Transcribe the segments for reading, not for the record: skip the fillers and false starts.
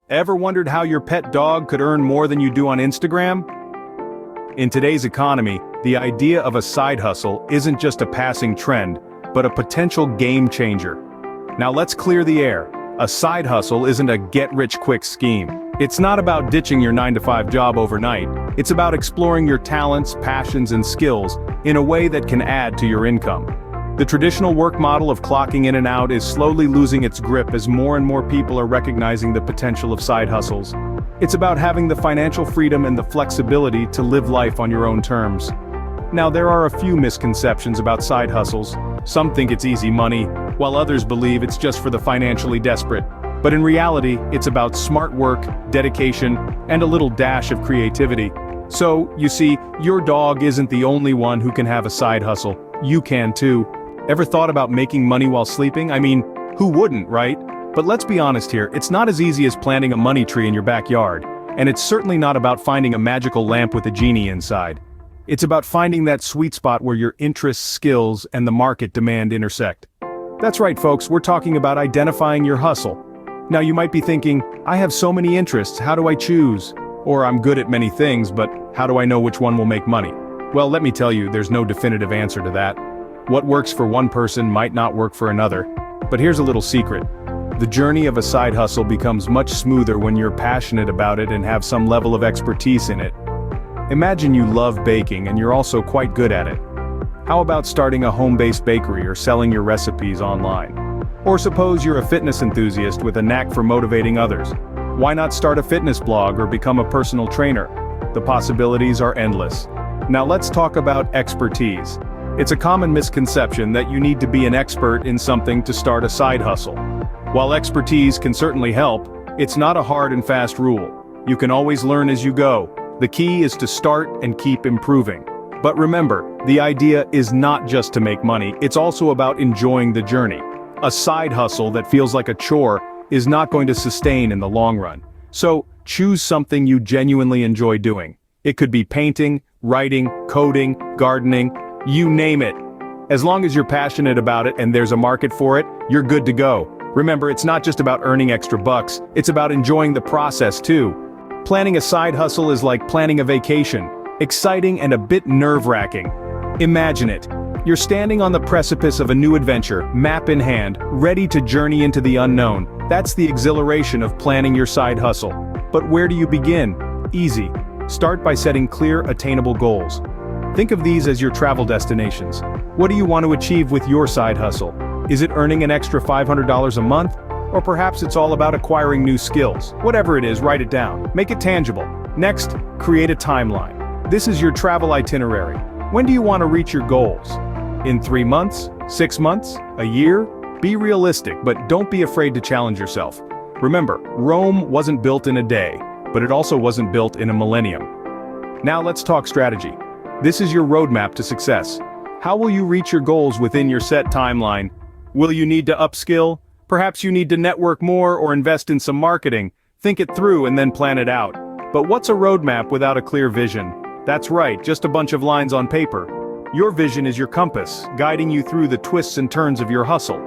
Ever wondered how your pet dog could earn more than you do on Instagram? In today's economy, the idea of a side hustle isn't just a passing trend, but a potential game changer. Now let's clear the air. A side hustle isn't a get-rich-quick scheme. It's not about ditching your 9-to-5 job overnight. It's about exploring your talents, passions, and skills in a way that can add to your income. The traditional work model of clocking in and out is slowly losing its grip as more and more people are recognizing the potential of side hustles. It's about having the financial freedom and the flexibility to live life on your own terms. Now there are a few misconceptions about side hustles. Some think it's easy money, while others believe it's just for the financially desperate. But in reality, it's about smart work, dedication, and a little dash of creativity. So, you see, your dog isn't the only one who can have a side hustle. You can too. Ever thought about making money while sleeping? I mean, who wouldn't, right? But let's be honest here, it's not as easy as planting a money tree in your backyard. And it's certainly not about finding a magical lamp with a genie inside. It's about finding that sweet spot where your interests, skills, and the market demand intersect. That's right, folks, we're talking about identifying your hustle. Now you might be thinking, I have so many interests, how do I choose? Or I'm good at many things, but how do I know which one will make money? Well, let me tell you, there's no definitive answer to that. What works for one person might not work for another. But here's a little secret. The journey of a side hustle becomes much smoother when you're passionate about it and have some level of expertise in it. Imagine you love baking and you're also quite good at it. How about starting a home-based bakery or selling your recipes online? Or suppose you're a fitness enthusiast with a knack for motivating others. Why not start a fitness blog or become a personal trainer? The possibilities are endless. Now let's talk about expertise. It's a common misconception that you need to be an expert in something to start a side hustle. While expertise can certainly help, it's not a hard and fast rule. You can always learn as you go. The key is to start and keep improving. But remember, the idea is not just to make money, it's also about enjoying the journey. A side hustle that feels like a chore is not going to sustain in the long run. So, choose something you genuinely enjoy doing. It could be painting, writing, coding, gardening, you name it. As long as you're passionate about it and there's a market for it, you're good to go. Remember, it's not just about earning extra bucks, it's about enjoying the process too. Planning a side hustle is like planning a vacation. Exciting and a bit nerve-wracking. Imagine it. You're standing on the precipice of a new adventure, map in hand, ready to journey into the unknown. That's the exhilaration of planning your side hustle. But where do you begin? Easy. Start by setting clear, attainable goals. Think of these as your travel destinations. What do you want to achieve with your side hustle? Is it earning an extra $500 a month? Or perhaps it's all about acquiring new skills. Whatever it is, write it down. Make it tangible. Next, create a timeline. This is your travel itinerary. When do you want to reach your goals? In 3 months? 6 months? A year? Be realistic, but don't be afraid to challenge yourself. Remember, Rome wasn't built in a day, but it also wasn't built in a millennium. Now let's talk strategy. This is your roadmap to success. How will you reach your goals within your set timeline? Will you need to upskill? Perhaps you need to network more or invest in some marketing. Think it through and then plan it out. But what's a roadmap without a clear vision? That's right, just a bunch of lines on paper. Your vision is your compass, guiding you through the twists and turns of your hustle.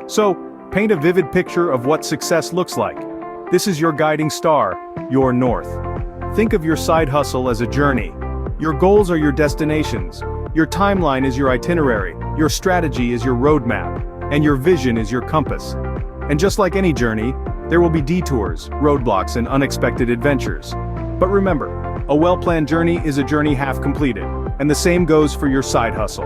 So, paint a vivid picture of what success looks like. This is your guiding star, your north. Think of your side hustle as a journey. Your goals are your destinations. Your timeline is your itinerary. Your strategy is your roadmap. And your vision is your compass. And just like any journey, there will be detours, roadblocks, and unexpected adventures. But remember, a well-planned journey is a journey half completed, and the same goes for your side hustle.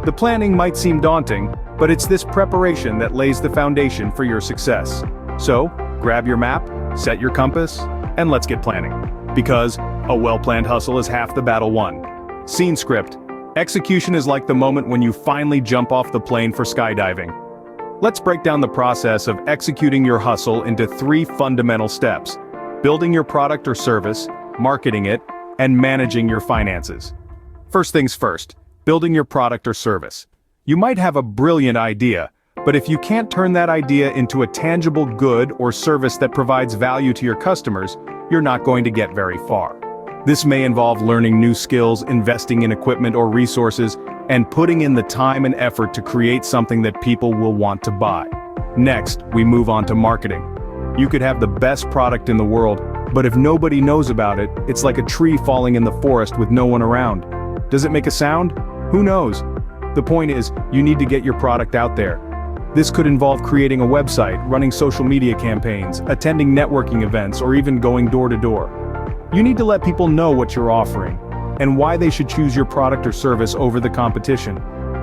The planning might seem daunting, but it's this preparation that lays the foundation for your success. So, grab your map, set your compass, and let's get planning. Because a well-planned hustle is half the battle won. Scene script. Execution is like the moment when you finally jump off the plane for skydiving. Let's break down the process of executing your hustle into 3 fundamental steps: building your product or service, marketing it, and managing your finances. First things first, building your product or service. You might have a brilliant idea, but if you can't turn that idea into a tangible good or service that provides value to your customers, you're not going to get very far. This may involve learning new skills, investing in equipment or resources, and putting in the time and effort to create something that people will want to buy. Next, we move on to marketing. You could have the best product in the world, but if nobody knows about it, it's like a tree falling in the forest with no one around. Does it make a sound? Who knows? The point is, you need to get your product out there. This could involve creating a website, running social media campaigns, attending networking events, or even going door to door. You need to let people know what you're offering, and why they should choose your product or service over the competition.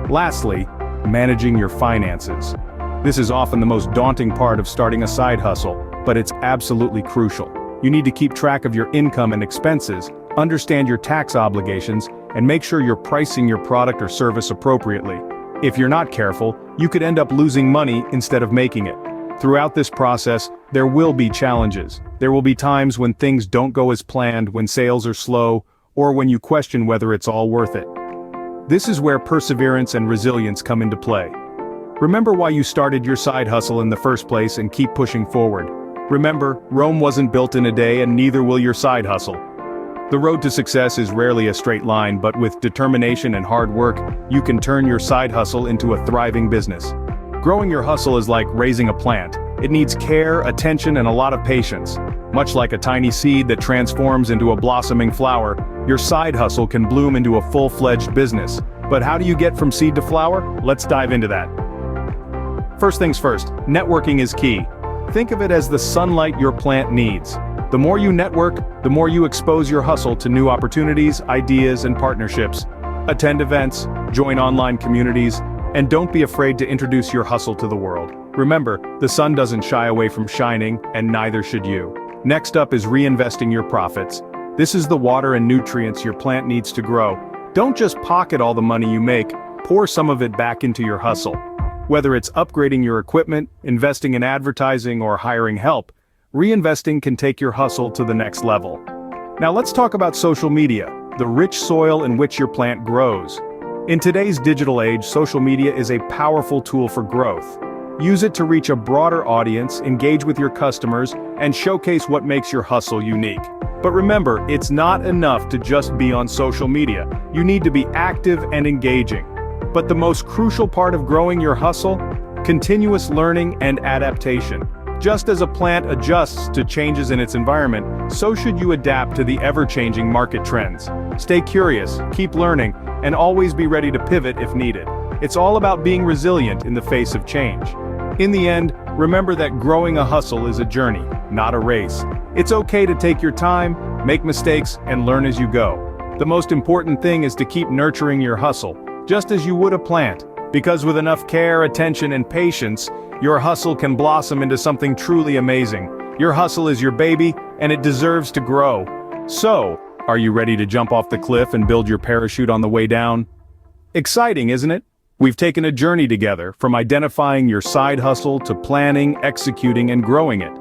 Lastly, managing your finances. This is often the most daunting part of starting a side hustle, but it's absolutely crucial. You need to keep track of your income and expenses, understand your tax obligations, and make sure you're pricing your product or service appropriately. If you're not careful, you could end up losing money instead of making it. Throughout this process, there will be challenges. There will be times when things don't go as planned, when sales are slow, or when you question whether it's all worth it. This is where perseverance and resilience come into play. Remember why you started your side hustle in the first place and keep pushing forward. Remember, Rome wasn't built in a day, and neither will your side hustle. The road to success is rarely a straight line, but with determination and hard work, you can turn your side hustle into a thriving business. Growing your hustle is like raising a plant. It needs care, attention, and a lot of patience. Much like a tiny seed that transforms into a blossoming flower, your side hustle can bloom into a full-fledged business. But how do you get from seed to flower? Let's dive into that. First things first, networking is key. Think of it as the sunlight your plant needs. The more you network, the more you expose your hustle to new opportunities, ideas, and partnerships. Attend events, join online communities, and don't be afraid to introduce your hustle to the world. Remember, the sun doesn't shy away from shining, and neither should you. Next up is reinvesting your profits. This is the water and nutrients your plant needs to grow. Don't just pocket all the money you make, pour some of it back into your hustle. Whether it's upgrading your equipment, investing in advertising, or hiring help, reinvesting can take your hustle to the next level. Now let's talk about social media, the rich soil in which your plant grows. In today's digital age, social media is a powerful tool for growth. Use it to reach a broader audience, engage with your customers, and showcase what makes your hustle unique. But remember, it's not enough to just be on social media. You need to be active and engaging. But the most crucial part of growing your hustle? Continuous learning and adaptation. Just as a plant adjusts to changes in its environment, so should you adapt to the ever-changing market trends. Stay curious, keep learning, and always be ready to pivot if needed. It's all about being resilient in the face of change. In the end, remember that growing a hustle is a journey, not a race. It's okay to take your time, make mistakes, and learn as you go. The most important thing is to keep nurturing your hustle, just as you would a plant. Because with enough care, attention, and patience, your hustle can blossom into something truly amazing. Your hustle is your baby, and it deserves to grow. So, are you ready to jump off the cliff and build your parachute on the way down? Exciting, isn't it? We've taken a journey together, from identifying your side hustle to planning, executing, and growing it.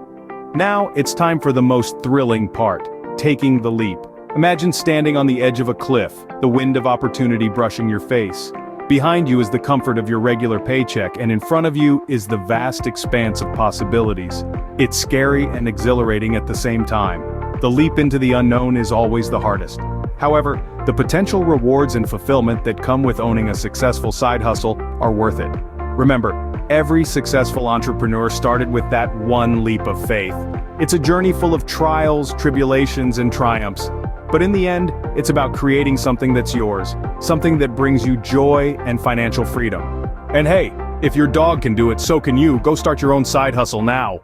Now, it's time for the most thrilling part, taking the leap. Imagine standing on the edge of a cliff, the wind of opportunity brushing your face. Behind you is the comfort of your regular paycheck, and in front of you is the vast expanse of possibilities. It's scary and exhilarating at the same time. The leap into the unknown is always the hardest. However, the potential rewards and fulfillment that come with owning a successful side hustle are worth it. Remember, every successful entrepreneur started with that one leap of faith. It's a journey full of trials, tribulations, and triumphs. But in the end, it's about creating something that's yours, something that brings you joy and financial freedom. And hey, if your dog can do it, so can you. Go start your own side hustle now.